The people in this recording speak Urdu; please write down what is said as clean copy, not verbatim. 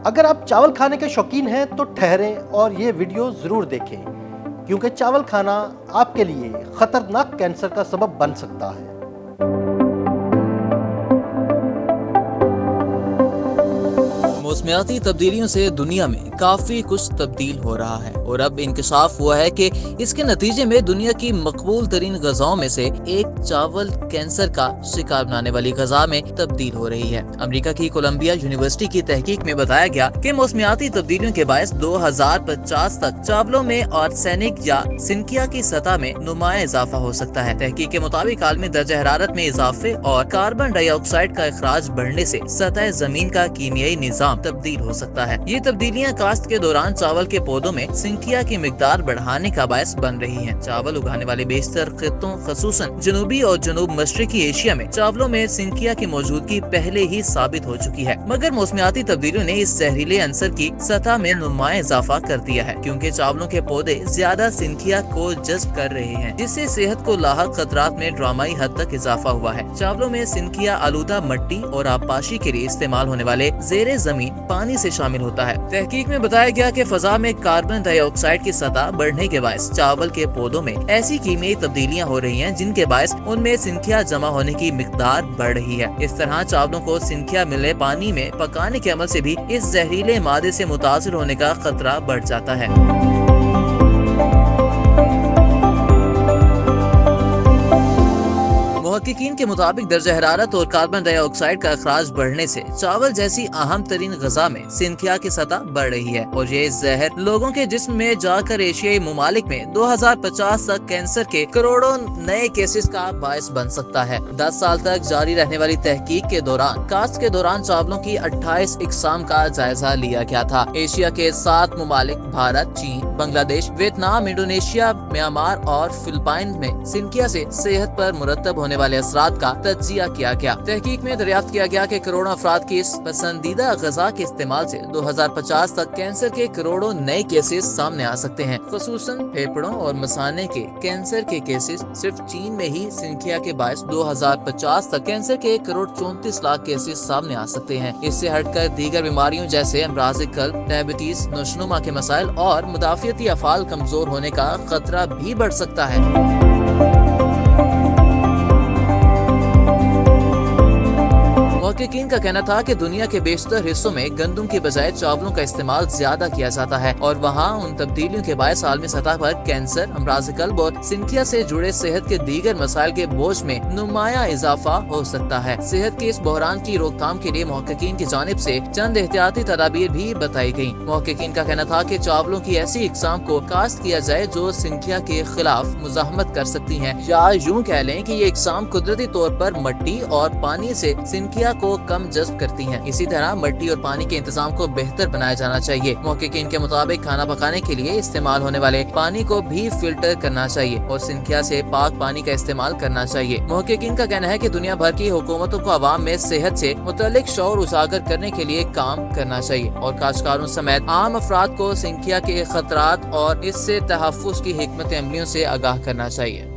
اگر آپ چاول کھانے کے شوقین ہیں تو ٹھہریں اور یہ ویڈیو ضرور دیکھیں، کیونکہ چاول کھانا آپ کے لیے خطرناک کینسر کا سبب بن سکتا ہے۔ موسمیاتی تبدیلیوں سے دنیا میں کافی کچھ تبدیل ہو رہا ہے، اور اب انکشاف ہوا ہے کہ اس کے نتیجے میں دنیا کی مقبول ترین غذاؤں میں سے ایک چاول کینسر کا شکار بنانے والی غذا میں تبدیل ہو رہی ہے۔ امریکہ کی کولمبیا یونیورسٹی کی تحقیق میں بتایا گیا کہ موسمیاتی تبدیلیوں کے باعث 2050 تک چاولوں میں آرسینک یا سنکیا کی سطح میں نمایاں اضافہ ہو سکتا ہے۔ تحقیق کے مطابق عالمی درجہ حرارت میں اضافے اور کاربن ڈائی آکسائڈ کا اخراج بڑھنے سے سطح زمین کا کیمیائی نظام تبدیل ہو سکتا ہے۔ یہ تبدیلیاں کاشت کے دوران چاول کے پودوں میں سنکیا کی مقدار بڑھانے کا باعث بن رہی ہیں۔ چاول اگانے والے بیشتر خطوں خصوصاً جنوبی اور جنوب مشرقی ایشیا میں چاولوں میں سنکیا کی موجودگی پہلے ہی ثابت ہو چکی ہے، مگر موسمیاتی تبدیلیوں نے اس زہریلے عنصر کی سطح میں نمایاں اضافہ کر دیا ہے، کیونکہ چاولوں کے پودے زیادہ سنکیا کو جذب کر رہے ہیں، جس سے صحت کو لاحق خطرات میں ڈرامائی حد تک اضافہ ہوا ہے۔ چاولوں میں سنکیا آلودہ مٹی اور آبپاشی کے لیے استعمال ہونے والے زیر زمین پانی سے شامل ہوتا ہے۔ تحقیق میں بتایا گیا کہ فضا میں کاربن ڈائی آکسائڈ کی سطح بڑھنے کے باعث چاول کے پودوں میں ایسی کیمیائی تبدیلیاں ہو رہی ہیں جن کے باعث ان میں سنکیا جمع ہونے کی مقدار بڑھ رہی ہے۔ اس طرح چاولوں کو سنکیا ملے پانی میں پکانے کے عمل سے بھی اس زہریلے مادے سے متاثر ہونے کا خطرہ بڑھ جاتا ہے۔ محققین کے مطابق درجہ حرارت اور کاربن ڈائی آکسائڈ کا اخراج بڑھنے سے چاول جیسی اہم ترین غذا میں سنکیا کی سطح بڑھ رہی ہے، اور یہ زہر لوگوں کے جسم میں جا کر ایشیائی ممالک میں 2050 تک کینسر کے کروڑوں نئے کیسز کا باعث بن سکتا ہے۔ 10 سال تک جاری رہنے والی تحقیق کے دوران کاشت کے دوران چاولوں کی 28 اقسام کا جائزہ لیا گیا تھا۔ ایشیا کے 7 ممالک بھارت، چین، بنگلہ دیش، ویتنام، انڈونیشیا، میانمار اور فلپائن میں سنکیا سے صحت پر مرتب ہونے والے اثرات کا تجزیہ کیا گیا۔ تحقیق میں دریافت کیا گیا کہ کروڑوں افراد کی اس پسندیدہ غذا کے استعمال سے 2050 تک کینسر کے کروڑوں نئے کیسز سامنے آ سکتے ہیں، خصوصاً پھیپھڑوں اور مثانے کے کینسر کے کیسز۔ صرف چین میں ہی سنکیا کے باعث 2050 تک کینسر کے 1,34,00,000 کیسز سامنے آ سکتے ہیں۔ اس سے ہٹ کر دیگر بیماریوں جیسے امراض قلب، ڈائبٹیز، نشوونما کے مسائل اور مدافعتی افعال کمزور ہونے کا خطرہ بھی بڑھ سکتا ہے۔ محققین کا کہنا تھا کہ دنیا کے بیشتر حصوں میں گندم کی بجائے چاولوں کا استعمال زیادہ کیا جاتا ہے، اور وہاں ان تبدیلیوں کے باعث عالمی سطح پر کینسر، امراض قلب اور سنکیا سے جڑے صحت کے دیگر مسائل کے بوجھ میں نمایاں اضافہ ہو سکتا ہے۔ صحت کے اس بحران کی روک تھام کے لیے محققین کی جانب سے چند احتیاطی تدابیر بھی بتائی گئیں۔ محققین کا کہنا تھا کہ چاولوں کی ایسی اقسام کو کاشت کیا جائے جو سنکیا کے خلاف مزاحمت کر سکتی ہیں، یا یوں کہہ لیں کہ یہ اقسام قدرتی طور پر مٹی اور پانی سے سنکیا کو کم جذب کرتی ہیں۔ اسی طرح مٹی اور پانی کے انتظام کو بہتر بنایا جانا چاہیے۔ محققین کے مطابق کھانا پکانے کے لیے استعمال ہونے والے پانی کو بھی فلٹر کرنا چاہیے اور سنکیا سے پاک پانی کا استعمال کرنا چاہیے۔ محققین کا کہنا ہے کہ دنیا بھر کی حکومتوں کو عوام میں صحت سے متعلق شعور اجاگر کرنے کے لیے کام کرنا چاہیے، اور کاشتکاروں سمیت عام افراد کو سنکیا کے خطرات اور اس سے تحفظ کی حکمت عملیوں سے آگاہ کرنا چاہیے۔